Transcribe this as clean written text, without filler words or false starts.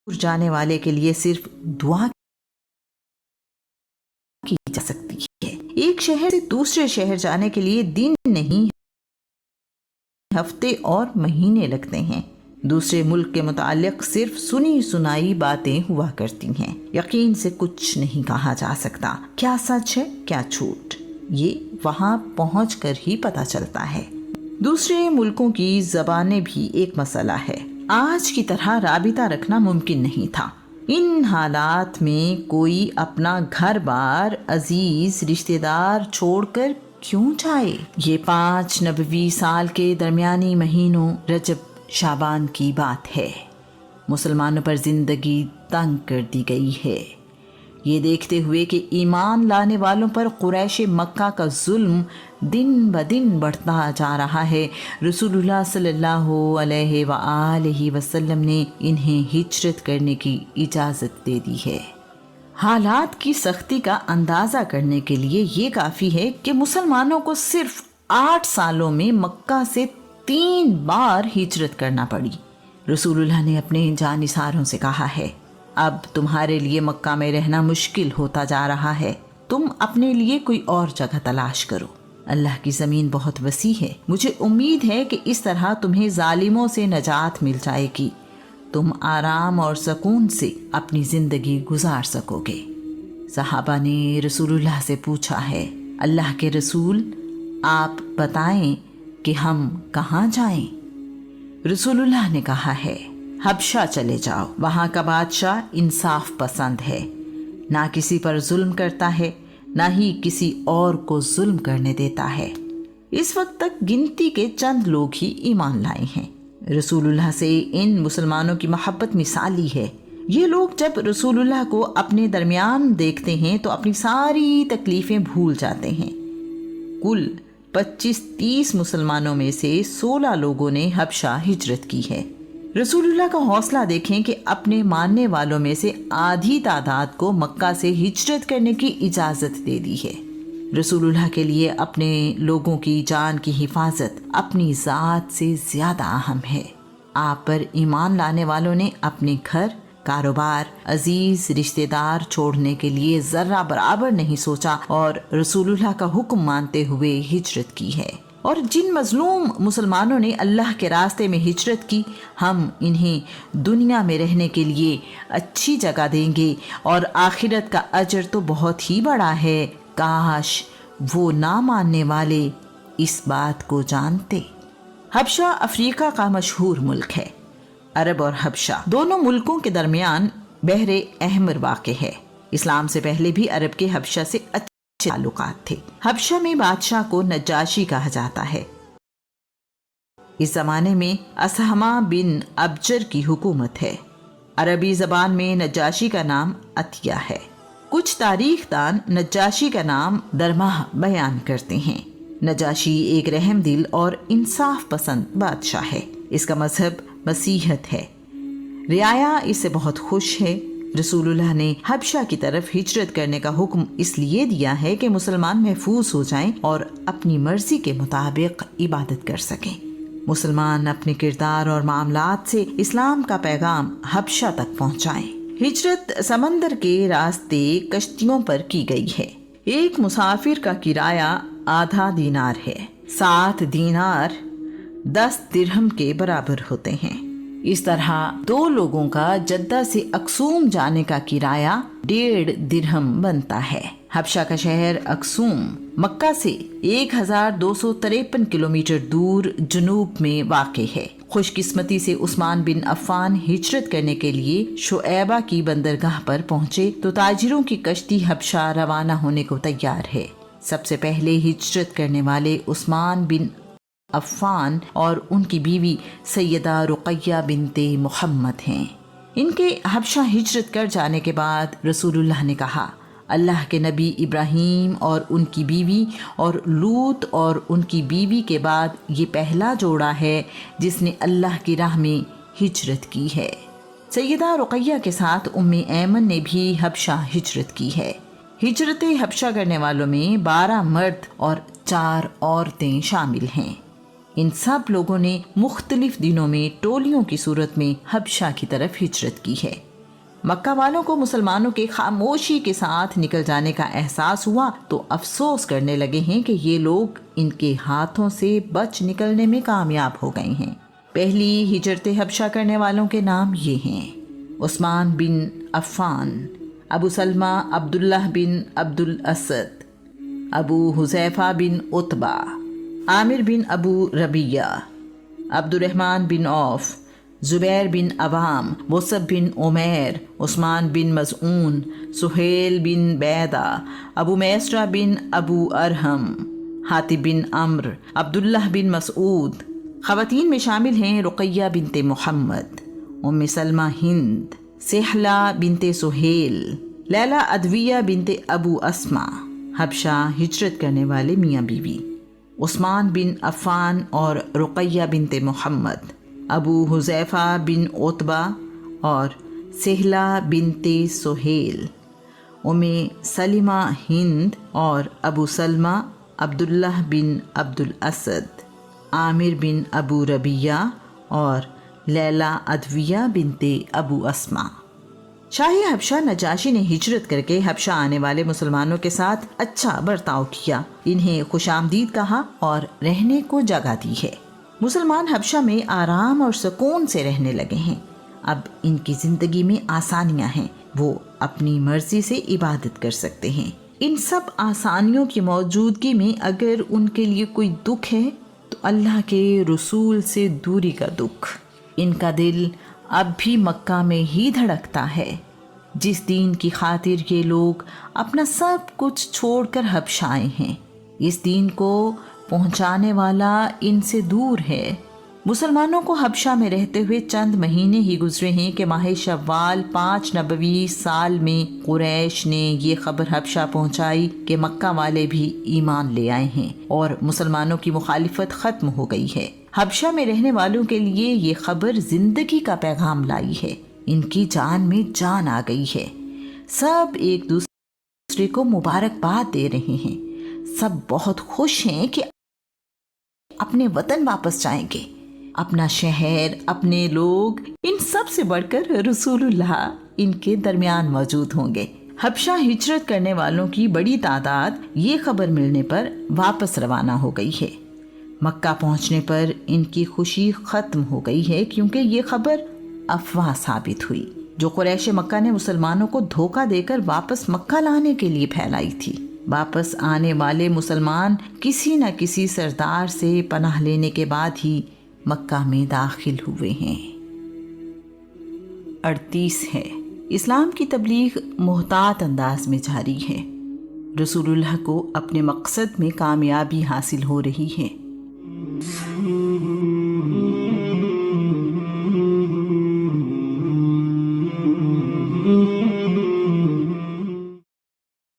جانے والے کے لیے صرف دعا کی جا سکتی ہے۔ ایک شہر سے دوسرے شہر جانے کے لیے دن نہیں ہفتے اور مہینے لگتے ہیں۔ دوسرے ملک کے متعلق صرف سنی سنائی باتیں ہوا کرتی ہیں، یقین سے کچھ نہیں کہا جا سکتا۔ کیا سچ ہے کیا جھوٹ، یہ وہاں پہنچ کر ہی پتہ چلتا ہے۔ دوسرے ملکوں کی زبانیں بھی ایک مسئلہ ہے۔ آج کی طرح رابطہ رکھنا ممکن نہیں تھا۔ ان حالات میں کوئی اپنا گھر بار، عزیز رشتہ دار چھوڑ کر کیوں جائے؟ یہ 5 نبوی سال کے درمیانی مہینوں رجب شعبان کی بات ہے۔ مسلمانوں پر زندگی تنگ کر دی گئی ہے، یہ دیکھتے ہوئے کہ ایمان لانے والوں پر قریش مکہ کا ظلم دن بدن بڑھتا جا رہا ہے۔ رسول اللہ صلی اللہ علیہ وآلہ وسلم نے انہیں ہجرت کرنے کی اجازت دے دی ہے۔ حالات کی سختی کا اندازہ کرنے کے لیے یہ کافی ہے کہ مسلمانوں کو صرف 8 سالوں میں مکہ سے 3 بار ہجرت کرنا پڑی۔ رسول اللہ نے اپنے جانثاروں سے کہا ہے، اب تمہارے لیے مکہ میں رہنا مشکل ہوتا جا رہا ہے، تم اپنے لیے کوئی اور جگہ تلاش کرو۔ اللہ کی زمین بہت وسیع ہے، مجھے امید ہے کہ اس طرح تمہیں ظالموں سے نجات مل جائے گی، تم آرام اور سکون سے اپنی زندگی گزار سکو گے۔ صحابہ نے رسول اللہ سے پوچھا ہے، اللہ کے رسول آپ بتائیں کہ ہم کہاں جائیں؟ رسول اللہ نے کہا ہے، حبشہ چلے جاؤ، وہاں کا بادشاہ انصاف پسند ہے، نہ کسی پر ظلم کرتا ہے نہ ہی کسی اور کو ظلم کرنے دیتا ہے۔ اس وقت تک گنتی کے چند لوگ ہی ایمان لائے ہیں۔ رسول اللہ سے ان مسلمانوں کی محبت مثالی ہے۔ یہ لوگ جب رسول اللہ کو اپنے درمیان دیکھتے ہیں تو اپنی ساری تکلیفیں بھول جاتے ہیں۔ کل 25-30 مسلمانوں میں سے 16 لوگوں نے حبشہ ہجرت کی ہے۔ رسول اللہ کا حوصلہ دیکھیں کہ اپنے ماننے والوں میں سے آدھی تعداد کو مکہ سے ہجرت کرنے کی اجازت دے دی ہے۔ رسول اللہ کے لیے اپنے لوگوں کی جان کی حفاظت اپنی ذات سے زیادہ اہم ہے۔ آپ پر ایمان لانے والوں نے اپنے گھر، کاروبار، عزیز رشتہ دار چھوڑنے کے لیے ذرہ برابر نہیں سوچا اور رسول اللہ کا حکم مانتے ہوئے ہجرت کی ہے۔ اور جن مظلوم مسلمانوں نے اللہ کے راستے میں ہجرت کی، ہم انہیں دنیا میں رہنے کے لیے اچھی جگہ دیں گے اور آخرت کا اجر تو بہت ہی بڑا ہے۔ کاش وہ نہ ماننے والے اس بات کو جانتے۔ حبشہ افریقہ کا مشہور ملک ہے۔ عرب اور حبشہ دونوں ملکوں کے درمیان بحر احمر واقع ہے۔ اسلام سے پہلے بھی عرب کے حبشہ سے اچھے تعلقات تھے۔ حبشہ میں بادشاہ کو نجاشی کہا جاتا ہے۔ اس زمانے میں اسہمہ بن ابجر کی حکومت ہے۔ عربی زبان میں نجاشی کا نام عطیہ ہے۔ کچھ تاریخ دان نجاشی کا نام درمہ بیان کرتے ہیں۔ نجاشی ایک رحم دل اور انصاف پسند بادشاہ ہے۔ اس کا مذہب مسیحیت ہے۔ رعایا اس سے بہت خوش ہے۔ رسول اللہ نے حبشہ کی طرف ہجرت کرنے کا حکم اس لیے دیا ہے کہ مسلمان محفوظ ہو جائیں اور اپنی مرضی کے مطابق عبادت کر سکیں۔ مسلمان اپنے کردار اور معاملات سے اسلام کا پیغام حبشہ تک پہنچائیں۔ ہجرت سمندر کے راستے کشتیوں پر کی گئی ہے۔ ایک مسافر کا کرایہ آدھا دینار ہے۔ 7 دینار 10 درہم کے برابر ہوتے ہیں۔ اس طرح 2 لوگوں کا جدہ سے اکسوم جانے کا کرایہ 1.5 درہم بنتا ہے۔ حبشہ کا شہر اکسوم مکہ سے 1253 کلومیٹر دور جنوب میں واقع ہے۔ خوش قسمتی سے عثمان بن عفان ہجرت کرنے کے لیے شعیبہ کی بندرگاہ پر پہنچے تو تاجروں کی کشتی حبشہ روانہ ہونے کو تیار ہے۔ سب سے پہلے ہجرت کرنے والے عثمان بن عفان اور ان کی بیوی سیدہ رقیہ بنت محمد ہیں۔ ان کے حبشہ ہجرت کر جانے کے بعد رسول اللہ نے کہا، اللہ کے نبی ابراہیم اور ان کی بیوی اور لوط اور ان کی بیوی کے بعد یہ پہلا جوڑا ہے جس نے اللہ کی راہ میں ہجرت کی ہے۔ سیدہ رقیہ کے ساتھ ایمن نے بھی حبشہ ہجرت کی ہے۔ ہجرت حبشہ کرنے والوں میں 12 مرد اور 4 عورتیں شامل ہیں۔ ان سب لوگوں نے مختلف دنوں میں ٹولیوں کی صورت میں حبشہ کی طرف ہجرت کی ہے۔ مکہ والوں کو مسلمانوں کے خاموشی کے ساتھ نکل جانے کا احساس ہوا تو افسوس کرنے لگے ہیں کہ یہ لوگ ان کے ہاتھوں سے بچ نکلنے میں کامیاب ہو گئے ہیں۔ پہلی ہجرت حبشہ کرنے والوں کے نام یہ ہیں: عثمان بن عفان، ابو سلمہ عبداللہ بن عبد الاسد، ابو حذیفہ بن عتبہ، عامر بن ابو ربیہ، عبد الرحمن بن عوف، زبیر بن عوام، مصعب بن عمیر، عثمان بن مظعون، سہیل بن بیدہ، ابو میسرہ بن ابو ارحم، حاتب بن عمرو، عبداللہ بن مسعود۔ خواتین میں شامل ہیں رقیہ بنت محمد، ام سلمہ ہند، سہلہ بنت سہیل، لیلہ ادویہ بنت ابو اسما۔ حبشہ ہجرت کرنے والے میاں بیوی عثمان بن عفان اور رقیہ بنت محمد، ابو حذیفہ بن عتبہ اور سہلہ بنت سہیل، ام سلمہ ہند اور ابو سلمہ عبداللہ بن عبد الاسد، عامر بن ابو ربیہ اور لیلہ ادویہ بنت ابو اسما۔ شاہی حبشہ نجاشی نے ہجرت کر کے حبشہ آنے والے مسلمانوں کے ساتھ اچھا برتاؤ کیا، انہیں خوش آمدید کہا اور رہنے کو جگہ دی ہے۔ مسلمان حبشہ میں آرام اور سکون سے رہنے لگے ہیں۔ اب ان کی زندگی میں آسانیاں ہیں، وہ اپنی مرضی سے عبادت کر سکتے ہیں۔ ان سب آسانیوں کی موجودگی میں اگر ان کے لیے کوئی دکھ ہے تو اللہ کے رسول سے دوری کا دکھ۔ ان کا دل اب بھی مکہ میں ہی دھڑکتا ہے، جس دین کی خاطر یہ لوگ اپنا سب کچھ چھوڑ کر حبشہ آئے ہیں۔ اس دین کو پہنچانے والا ان سے دور ہے۔ مسلمانوں کو حبشہ میں رہتے ہوئے چند مہینے ہی گزرے ہیں کہ ماہ شوال 5 نبوی سال میں قریش نے یہ خبر حبشہ پہنچائی کہ مکہ والے بھی ایمان لے آئے ہیں اور مسلمانوں کی مخالفت ختم ہو گئی ہے۔ حبشہ میں رہنے والوں کے لیے یہ خبر زندگی کا پیغام لائی ہے، ان کی جان میں جان آ گئی ہے۔ سب ایک دوسرے کو مبارکباد دے رہے ہیں، سب بہت خوش ہیں کہ اپنے وطن واپس جائیں گے۔ اپنا شہر، اپنے لوگ، ان سب سے بڑھ کر رسول اللہ ان کے درمیان موجود ہوں گے۔ حبشہ ہجرت کرنے والوں کی بڑی تعداد یہ خبر ملنے پر واپس روانہ ہو گئی ہے۔ مکہ پہنچنے پر ان کی خوشی ختم ہو گئی ہے کیونکہ یہ خبر افواہ ثابت ہوئی جو قریش مکہ نے مسلمانوں کو دھوکہ دے کر واپس مکہ لانے کے لیے پھیلائی تھی۔ واپس آنے والے مسلمان کسی نہ کسی سردار سے پناہ لینے کے بعد ہی مکہ میں داخل ہوئے ہیں۔ 38 ہے، اسلام کی تبلیغ محتاط انداز میں جاری ہے۔ رسول اللہ کو اپنے مقصد میں کامیابی حاصل ہو رہی ہے۔